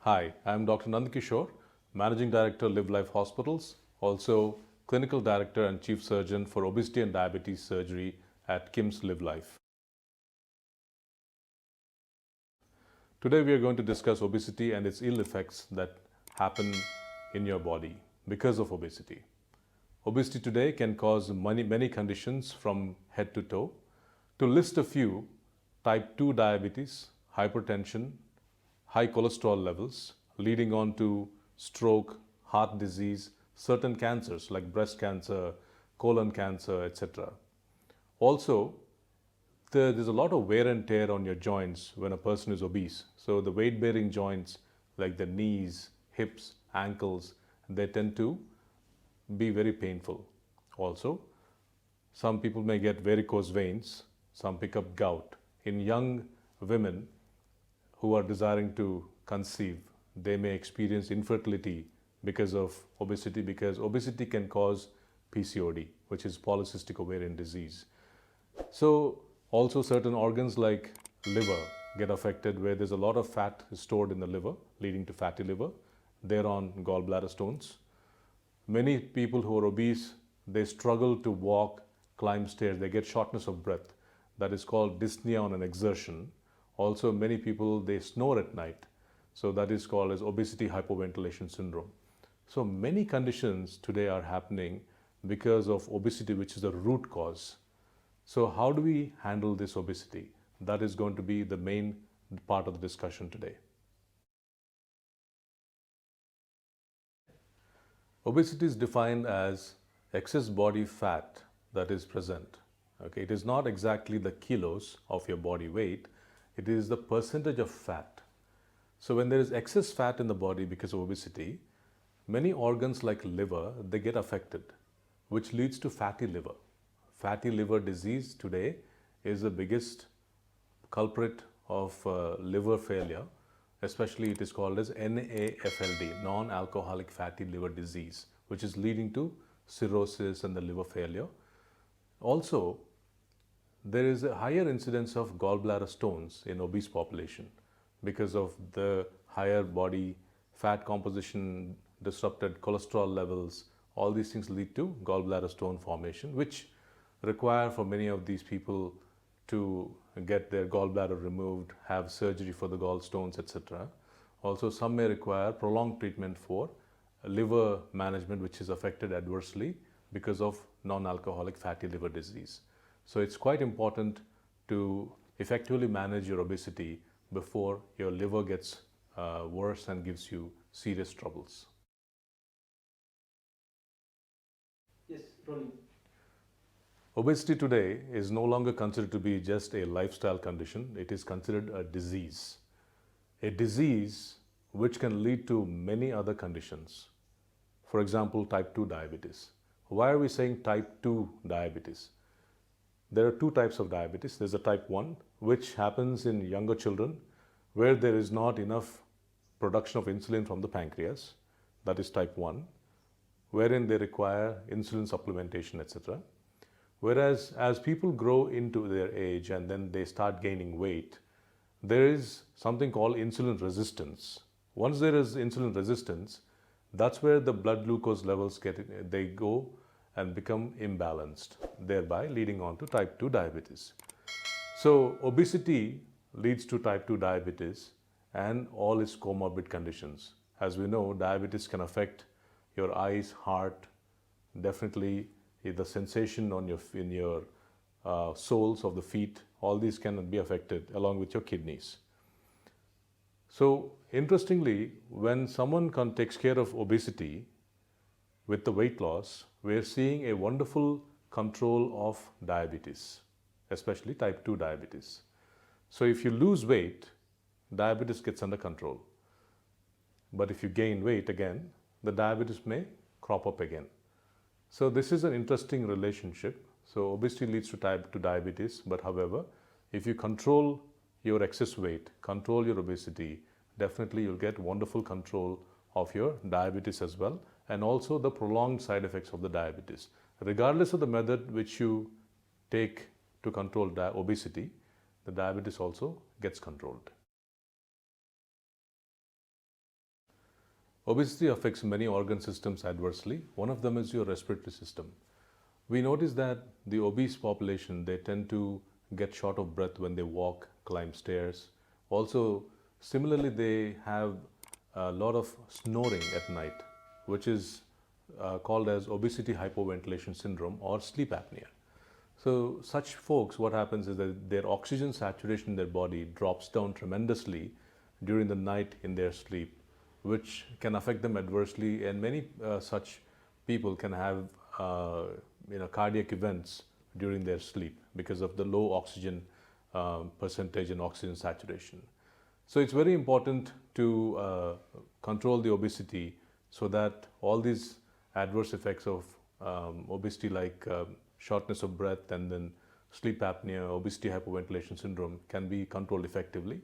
Hi, I'm Dr. Nandakishore, Managing Director, Live Life Hospitals, also Clinical Director and Chief Surgeon for Obesity and Diabetes Surgery at KIMS Live Life. Today we are going to discuss obesity and its ill effects that happen in your body because of obesity. Obesity today can cause many conditions from head to toe. To list a few, type 2 diabetes, hypertension, high cholesterol levels, leading on to stroke, heart disease, certain cancers like breast cancer, colon cancer, etc. Also, there's a lot of wear and tear on your joints when a person is obese. So the weight-bearing joints like the knees, hips, ankles, they tend to be very painful. Also, some people may get varicose veins, some pick up gout. In young women who are desiring to conceive, they may experience infertility because of obesity, because obesity can cause PCOD, which is polycystic ovarian disease. So also certain organs like liver get affected where there's a lot of fat stored in the liver, leading to fatty liver. Thereon gallbladder stones. Many people who are obese, they struggle to walk, climb stairs, they get shortness of breath. That is called dyspnea on an exertion. Also, many people, they snore at night. So that is called as obesity hypoventilation syndrome. So many conditions today are happening because of obesity, which is the root cause. So how do we handle this obesity? That is going to be the main part of the discussion today. Obesity is defined as excess body fat that is present. Okay, it is not exactly the kilos of your body weight, it is the percentage of fat. So when there is excess fat in the body because of obesity, many organs like liver, they get affected, which leads to fatty liver. Fatty liver disease today is the biggest culprit of liver failure. Especially it is called as NAFLD, non-alcoholic fatty liver disease, which is leading to cirrhosis and the liver failure. Also, there is a higher incidence of gallbladder stones in obese population because of the higher body fat composition, disrupted cholesterol levels. All these things lead to gallbladder stone formation, which require for many of these people to get their gallbladder removed, have surgery for the gallstones, etc. Also, some may require prolonged treatment for liver management, which is affected adversely because of non-alcoholic fatty liver disease. So it's quite important to effectively manage your obesity before your liver gets worse and gives you serious troubles. Yes, rolling. Obesity today is no longer considered to be just a lifestyle condition. It is considered a disease. A disease which can lead to many other conditions. For example, type 2 diabetes. Why are we saying type 2 diabetes? There are two types of diabetes. There's a type 1, which happens in younger children where there is not enough production of insulin from the pancreas. That is type 1, wherein they require insulin supplementation, etc. Whereas as people grow into their age and then they start gaining weight, there is something called insulin resistance. Once there is insulin resistance, that's where the blood glucose levels they go and become imbalanced, thereby leading on to type 2 diabetes. So obesity leads to type 2 diabetes and all its comorbid conditions. As we know, diabetes can affect your eyes, heart, definitely the sensation on in your soles of the feet. All these can be affected along with your kidneys. So interestingly, when someone takes care of obesity with the weight loss, we're seeing a wonderful control of diabetes, especially type 2 diabetes. So if you lose weight, diabetes gets under control. But if you gain weight again, the diabetes may crop up again. So this is an interesting relationship. So obesity leads to type 2 diabetes, but however, if you control your excess weight, control your obesity, definitely you'll get wonderful control of your diabetes as well, and also the prolonged side effects of the diabetes. Regardless of the method which you take to control obesity, the diabetes also gets controlled. Obesity affects many organ systems adversely. One of them is your respiratory system. We notice that the obese population, they tend to get short of breath when they walk, climb stairs. Also, similarly, they have a lot of snoring at night, which is called as obesity hypoventilation syndrome or sleep apnea. So such folks, what happens is that their oxygen saturation in their body drops down tremendously during the night in their sleep, which can affect them adversely, and many such people can have cardiac events during their sleep because of the low oxygen percentage and oxygen saturation. So it's very important to control the obesity so that all these adverse effects of obesity like shortness of breath and then sleep apnea, obesity hypoventilation syndrome can be controlled effectively.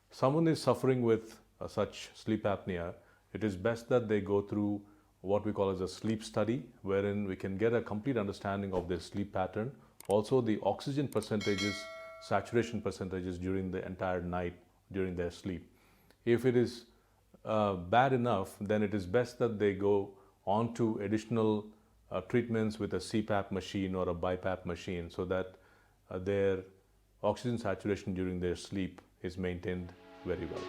Someone is suffering with such sleep apnea, it is best that they go through what we call as a sleep study, wherein we can get a complete understanding of their sleep pattern, also the oxygen percentages, saturation percentages during the entire night during their sleep. If it is bad enough, then it is best that they go on to additional treatments with a CPAP machine or a BiPAP machine so that their oxygen saturation during their sleep is maintained very well.